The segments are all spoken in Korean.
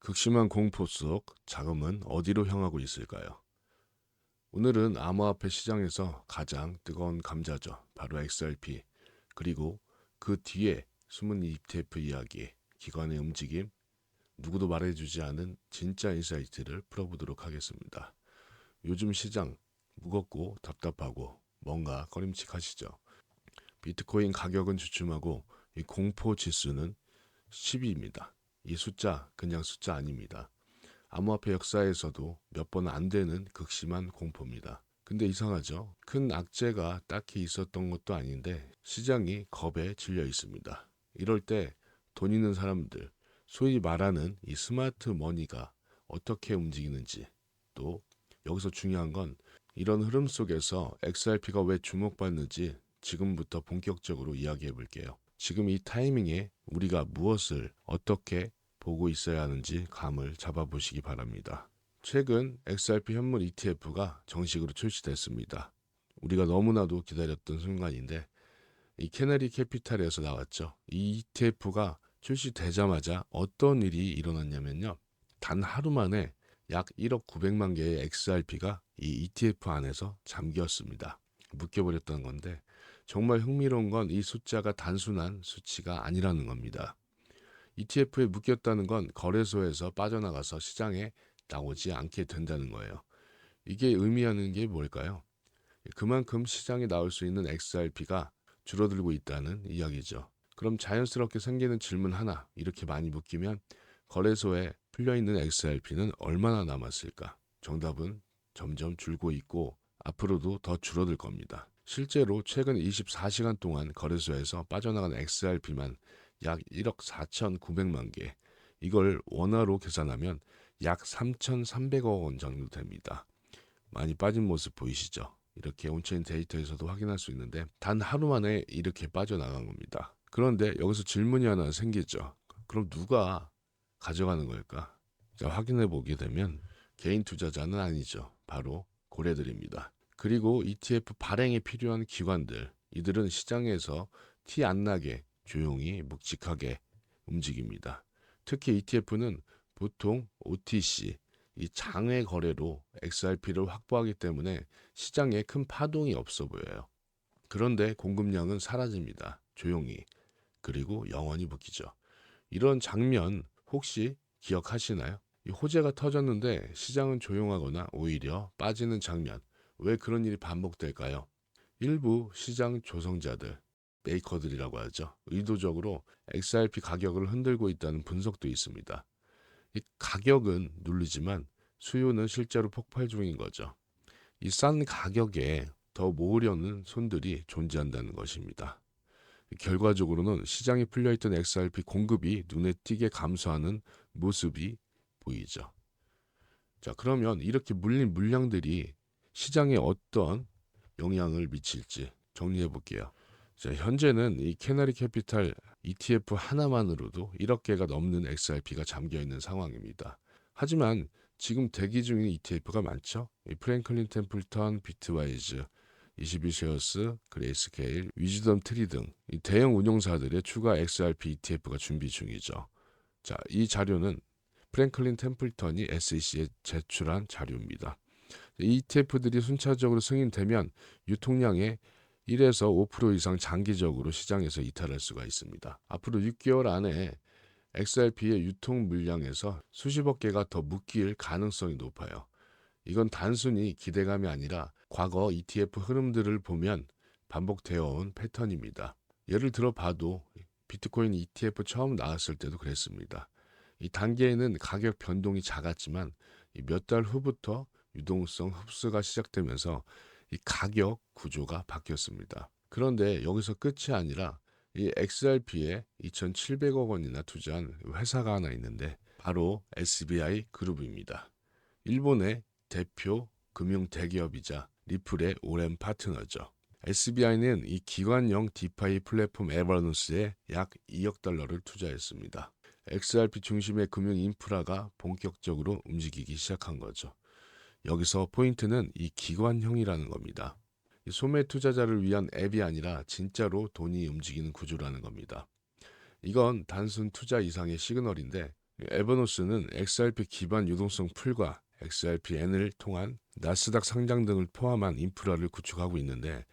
극심한 공포 속 자금은 어디로 향하고 있을까요? 오늘은 암호화폐 시장에서 가장 뜨거운 감자죠. 바로 XRP. 그리고 그 뒤에 숨은 ETF 이야기, 기관의 움직임, 누구도 말해주지 않은 진짜 인사이트를 풀어보도록 하겠습니다. 요즘 시장 무겁고 답답하고 뭔가 꺼림칙하시죠? 비트코인 가격은 주춤하고 이 공포 지수는 10입니다. 이 숫자 그냥 숫자 아닙니다. 암호화폐 역사에서도 몇 번 안 되는 극심한 공포입니다. 근데 이상하죠? 큰 악재가 딱히 있었던 것도 아닌데 시장이 겁에 질려 있습니다. 이럴 때 돈 있는 사람들, 소위 말하는 이 스마트 머니가 어떻게 움직이는지, 또 여기서 중요한 건 이런 흐름 속에서 XRP가 왜 주목받는지 지금부터 본격적으로 이야기해 볼게요. 지금 이 타이밍에 우리가 무엇을 어떻게 보고 있어야 하는지 감을 잡아보시기 바랍니다. 최근 XRP 현물 ETF가 정식으로 출시됐습니다. 우리가 너무나도 기다렸던 순간인데 이 캐너리 캐피탈에서 나왔죠. 이 ETF가 출시되자마자 어떤 일이 일어났냐면요. 단 하루 만에 약 1억 900만 개의 XRP가 이 ETF 안에서 잠겼습니다. 묶여버렸다는 건데 정말 흥미로운 건 이 숫자가 단순한 수치가 아니라는 겁니다. ETF에 묶였다는 건 거래소에서 빠져나가서 시장에 나오지 않게 된다는 거예요. 이게 의미하는 게 뭘까요? 그만큼 시장에 나올 수 있는 XRP가 줄어들고 있다는 이야기죠. 그럼 자연스럽게 생기는 질문 하나, 이렇게 많이 묶이면 거래소에 풀려있는 XRP는 얼마나 남았을까? 정답은 점점 줄고 있고 앞으로도 더 줄어들 겁니다. 실제로 최근 24시간 동안 거래소에서 빠져나간 XRP만 약 1억 4,900만 개. 이걸 원화로 계산하면 약 3,300억 원 정도 됩니다. 많이 빠진 모습 보이시죠? 이렇게 온체인 데이터에서도 확인할 수 있는데 단 하루 만에 이렇게 빠져나간 겁니다. 그런데 여기서 질문이 하나 생기죠. 그럼 누가 가져가는 걸까? 자, 확인해 보게 되면 개인 투자자는 아니죠. 바로 고래들입니다. 그리고 ETF 발행에 필요한 기관들, 이들은 시장에서 티 안 나게 조용히 묵직하게 움직입니다. 특히 ETF는 보통 OTC, 이 장외 거래로 XRP를 확보하기 때문에 시장에 큰 파동이 없어 보여요. 그런데 공급량은 사라집니다. 조용히. 그리고 영원히 묶이죠. 이런 장면 혹시 기억하시나요? 이 호재가 터졌는데 시장은 조용하거나 오히려 빠지는 장면. 왜 그런 일이 반복될까요? 일부 시장 조성자들, 메이커들이라고 하죠. 의도적으로 XRP 가격을 흔들고 있다는 분석도 있습니다. 이 가격은 누르지만 수요는 실제로 폭발 중인 거죠. 이 싼 가격에 더 모으려는 손들이 존재한다는 것입니다. 결과적으로는 시장에 풀려있던 XRP 공급이 눈에 띄게 감소하는 모습이 보이죠. 자, 그러면 이렇게 물린 물량들이 시장에 어떤 영향을 미칠지 정리해 볼게요. 자, 현재는 이 캐너리 캐피탈 ETF 하나만으로도 1억 개가 넘는 XRP가 잠겨 있는 상황입니다. 하지만 지금 대기 중인 ETF가 많죠. 이 프랭클린 템플턴, 비트와이즈, 21쉐어스, 그레이스케일, 위즈덤 트리 등 이 대형 운용사들의 추가 XRP ETF가 준비 중이죠. 자, 이 자료는 프랭클린 템플턴이 SEC에 제출한 자료입니다. ETF들이 순차적으로 승인되면 유통량의 1에서 5% 이상 장기적으로 시장에서 이탈할 수가 있습니다. 앞으로 6개월 안에 XRP의 유통 물량에서 수십억 개가 더 묶일 가능성이 높아요. 이건 단순히 기대감이 아니라 과거 ETF 흐름들을 보면 반복되어 온 패턴입니다. 예를 들어 봐도 비트코인 ETF 처음 나왔을 때도 그랬습니다. 이 단계에는 가격 변동이 작았지만 몇 달 후부터 유동성 흡수가 시작되면서 이 가격 구조가 바뀌었습니다. 그런데 여기서 끝이 아니라 이 XRP에 2,700억 원이나 투자한 회사가 하나 있는데 바로 SBI 그룹입니다. 일본의 대표 금융 대기업이자 리플의 오랜 파트너죠. SBI는 이 기관형 디파이 플랫폼 에버넌스에 약 2억 달러를 투자했습니다. XRP 중심의 금융 인프라가 본격적으로 움직이기 시작한 거죠. 여기서 포인트는 이 기관형이라는 겁니다. 이 소매 투자자를 위한 앱이 아니라 진짜로 돈이 움직이는 구조라는 겁니다. 이건 단순 투자 이상의 시그널인데 에버노스는 XRP 기반 유동성 풀과 XRPN을 통한 나스닥 상장 등을 포함한 인프라를 구축하고 있는데,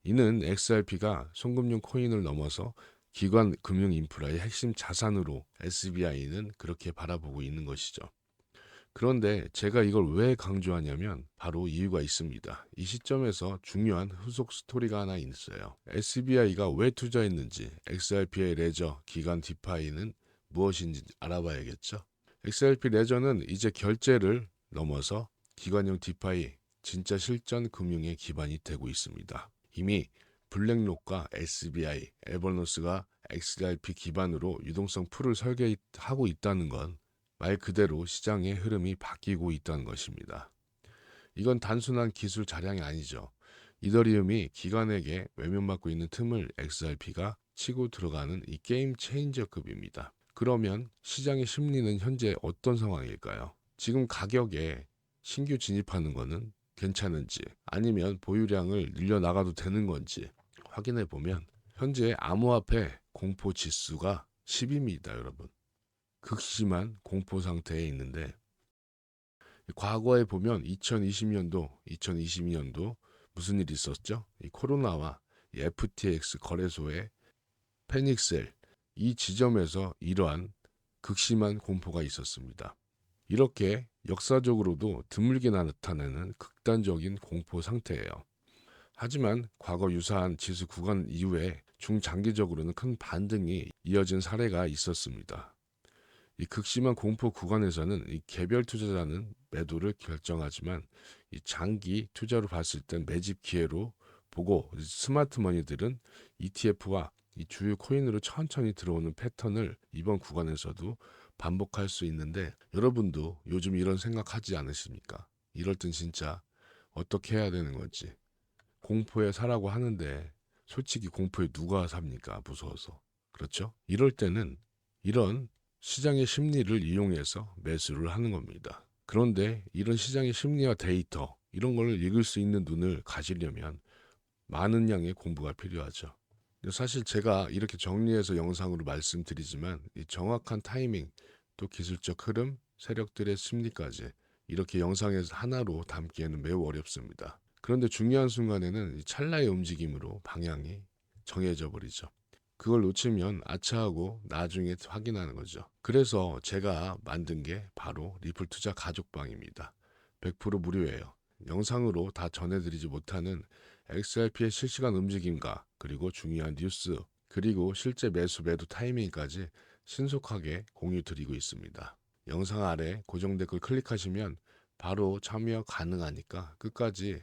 이는 XRP가 송금용 코인을 넘어서 기관 금융 인프라의 핵심 자산으로 SBI는 그렇게 바라보고 있는 것이죠. 그런데 제가 이걸 왜 강조하냐면 바로 이유가 있습니다. 이 시점에서 중요한 후속 스토리가 하나 있어요. SBI가 왜 투자했는지, XRP의 레저, 기관 디파이는 무엇인지 알아봐야겠죠. XRP 레저는 이제 결제를 넘어서 기관형 디파이, 진짜 실전 금융의 기반이 되고 있습니다. 이미 블랙록과 SBI, 에버노스가 XRP 기반으로 유동성 풀을 설계하고 있다는 건 말 그대로 시장의 흐름이 바뀌고 있다는 것입니다. 이건 단순한 기술 자량이 아니죠. 이더리움이 기관에게 외면받고 있는 틈을 XRP가 치고 들어가는 이 게임 체인저급입니다. 그러면 시장의 심리는 현재 어떤 상황일까요? 지금 가격에 신규 진입하는 것은 괜찮은지, 아니면 보유량을 늘려나가도 되는 건지 확인해 보면 현재 암호화폐 공포 지수가 10입니다, 여러분. 극심한 공포 상태에 있는데, 과거에 보면 2022년도 무슨 일이 있었죠? 이 코로나와 이 FTX 거래소의 패닉셀, 이 지점에서 이러한 극심한 공포가 있었습니다. 이렇게 역사적으로도 드물게 나타나는 극단적인 공포 상태예요. 하지만 과거 유사한 지수 구간 이후에 중장기적으로는 큰 반등이 이어진 사례가 있었습니다. 이 극심한 공포 구간에서는 이 개별 투자자는 매도를 결정하지만 이 장기 투자로 봤을 땐 매집 기회로 보고, 스마트 머니들은 ETF와 이 주요 코인으로 천천히 들어오는 패턴을 이번 구간에서도 반복할 수 있는데, 여러분도 요즘 이런 생각하지 않으십니까? 이럴 땐 진짜 어떻게 해야 되는 건지. 공포에 사라고 하는데 솔직히 공포에 누가 삽니까? 무서워서. 그렇죠? 이럴 때는 이런 시장의 심리를 이용해서 매수를 하는 겁니다. 그런데 이런 시장의 심리와 데이터, 이런 걸 읽을 수 있는 눈을 가지려면 많은 양의 공부가 필요하죠. 사실 제가 이렇게 정리해서 영상으로 말씀드리지만 이 정확한 타이밍, 또 기술적 흐름, 세력들의 심리까지 이렇게 영상에서 하나로 담기에는 매우 어렵습니다. 그런데 중요한 순간에는 이 찰나의 움직임으로 방향이 정해져 버리죠. 그걸 놓치면 아차하고 나중에 확인하는 거죠. 그래서 제가 만든 게 바로 리플 투자 가족방입니다. 100% 무료예요. 영상으로 다 전해드리지 못하는 XRP의 실시간 움직임과 그리고 중요한 뉴스, 그리고 실제 매수 매도 타이밍까지 신속하게 공유 드리고 있습니다. 영상 아래 고정 댓글 클릭하시면 바로 참여 가능하니까 끝까지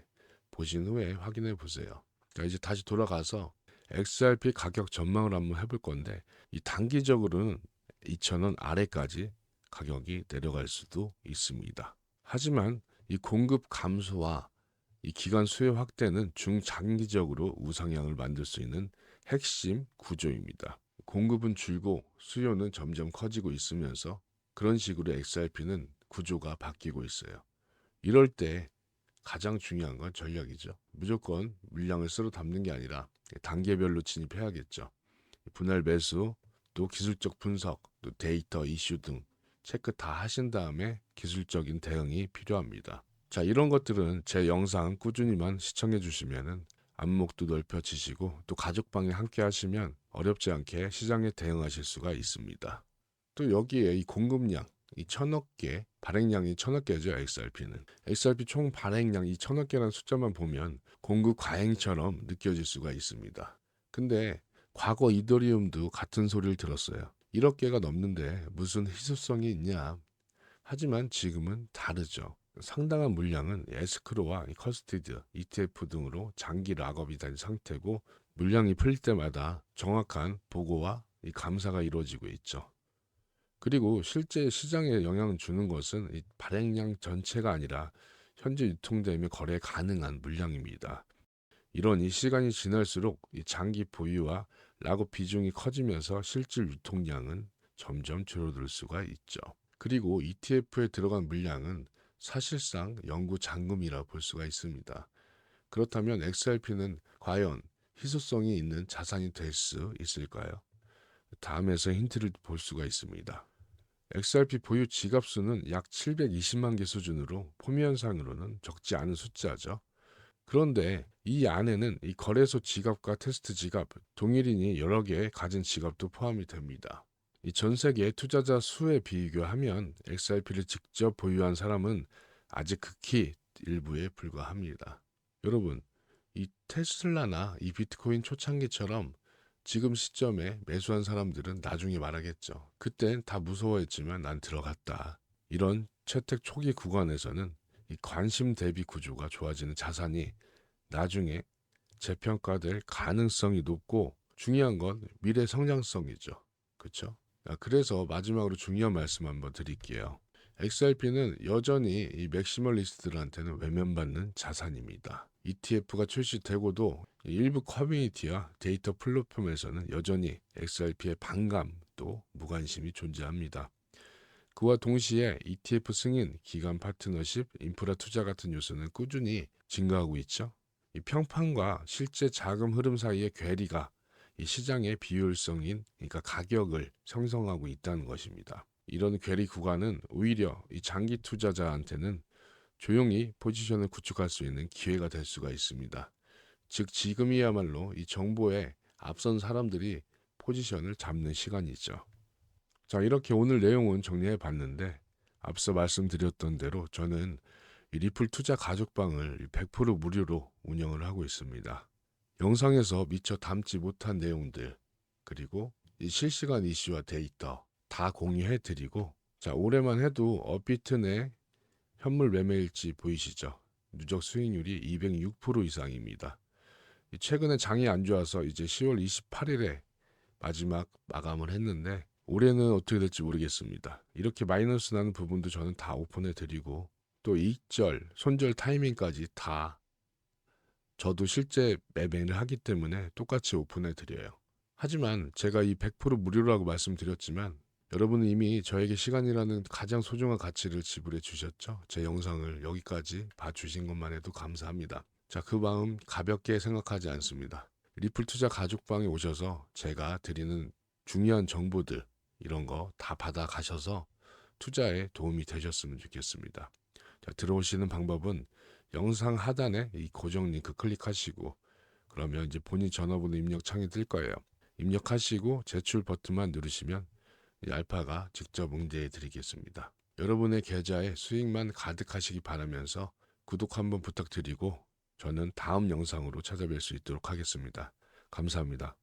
보신 후에 확인해 보세요. 자, 이제 다시 돌아가서 XRP 가격 전망을 한번 해볼 건데, 이 단기적으로는 2,000원 아래까지 가격이 내려갈 수도 있습니다. 하지만 이 공급 감소와 이 기간 수요 확대는 중장기적으로 우상향을 만들 수 있는 핵심 구조입니다. 공급은 줄고 수요는 점점 커지고 있으면서 그런 식으로 XRP는 구조가 바뀌고 있어요. 이럴 때 가장 중요한 건 전략이죠. 무조건 물량을 쓸어 담는 게 아니라 단계별로 진입해야겠죠. 분할 매수, 또 기술적 분석, 또 데이터 이슈 등 체크 다 하신 다음에 기술적인 대응이 필요합니다. 자, 이런 것들은 제 영상 꾸준히만 시청해 주시면은 안목도 넓혀지시고, 또 가족방에 함께 하시면 어렵지 않게 시장에 대응하실 수가 있습니다. 또 여기에 이 공급량, 이 1,000억 개, 발행량이 1,000억 개죠. XRP는. XRP 총 발행량 이 1,000억 개라는 숫자만 보면 공급 과잉처럼 느껴질 수가 있습니다. 근데 과거 이더리움도 같은 소리를 들었어요. 1억 개가 넘는데 무슨 희소성이 있냐. 하지만 지금은 다르죠. 상당한 물량은 에스크로와 커스티드, ETF 등으로 장기 락업이 된 상태고, 물량이 풀릴 때마다 정확한 보고와 이 감사가 이루어지고 있죠. 그리고 실제 시장에 영향을 주는 것은 이 발행량 전체가 아니라 현재 유통되며 거래 가능한 물량입니다. 이런 이 시간이 지날수록 이 장기 보유와 락업 비중이 커지면서 실질 유통량은 점점 줄어들 수가 있죠. 그리고 ETF에 들어간 물량은 사실상 영구 잔금이라 볼 수가 있습니다. 그렇다면 XRP는 과연 희소성이 있는 자산이 될 수 있을까요? 다음에서 힌트를 볼 수가 있습니다. XRP 보유 지갑 수는 약 720만 개 수준으로 포미현상으로는 적지 않은 숫자죠. 그런데 이 안에는 이 거래소 지갑과 테스트 지갑, 동일인이 여러 개 가진 지갑도 포함이 됩니다. 이 전 세계 투자자 수에 비교하면 XRP를 직접 보유한 사람은 아직 극히 일부에 불과합니다. 여러분, 이 테슬라나 이 비트코인 초창기처럼 지금 시점에 매수한 사람들은 나중에 말하겠죠. 그땐 다 무서워했지만 난 들어갔다. 이런 채택 초기 구간에서는 이 관심 대비 구조가 좋아지는 자산이 나중에 재평가될 가능성이 높고, 중요한 건 미래 성장성이죠. 그렇죠? 그래서 마지막으로 중요한 말씀 한번 드릴게요. XRP는 여전히 이 맥시멀리스트들한테는 외면받는 자산입니다. ETF가 출시되고도 일부 커뮤니티와 데이터 플랫폼에서는 여전히 XRP의 반감 또 무관심이 존재합니다. 그와 동시에 ETF 승인, 기관 파트너십, 인프라 투자 같은 요소는 꾸준히 증가하고 있죠. 이 평판과 실제 자금 흐름 사이의 괴리가 이 시장의 비효율성인, 그러니까 가격을 형성하고 있다는 것입니다. 이런 괴리 구간은 오히려 이 장기 투자자한테는 조용히 포지션을 구축할 수 있는 기회가 될 수가 있습니다. 즉 지금이야말로 이 정보에 앞선 사람들이 포지션을 잡는 시간이죠. 자, 이렇게 오늘 내용은 정리해 봤는데, 앞서 말씀드렸던 대로 저는 이 리플 투자 가족방을 100% 무료로 운영을 하고 있습니다. 영상에서 미처 담지 못한 내용들, 그리고 이 실시간 이슈와 데이터 다 공유해 드리고, 자, 올해만 해도 업비트 내 현물 매매일지 보이시죠? 누적 수익률이 206% 이상입니다. 최근에 장이 안 좋아서 이제 10월 28일에 마지막 마감을 했는데, 올해는 어떻게 될지 모르겠습니다. 이렇게 마이너스 나는 부분도 저는 다 오픈해 드리고, 또 익절, 손절 타이밍까지 다 저도 실제 매매를 하기 때문에 똑같이 오픈해 드려요. 하지만 제가 이 100% 무료라고 말씀드렸지만 여러분은 이미 저에게 시간이라는 가장 소중한 가치를 지불해 주셨죠. 제 영상을 여기까지 봐주신 것만 해도 감사합니다. 자, 그 마음 가볍게 생각하지 않습니다. 리플 투자 가족방에 오셔서 제가 드리는 중요한 정보들, 이런 거 다 받아 가셔서 투자에 도움이 되셨으면 좋겠습니다. 자, 들어오시는 방법은 영상 하단에 이 고정 링크 클릭하시고, 그러면 이제 본인 전화번호 입력 창이 뜰 거예요. 입력하시고 제출 버튼만 누르시면 이 알파가 직접 응대해 드리겠습니다. 여러분의 계좌에 수익만 가득하시기 바라면서 구독 한번 부탁드리고, 저는 다음 영상으로 찾아뵐 수 있도록 하겠습니다. 감사합니다.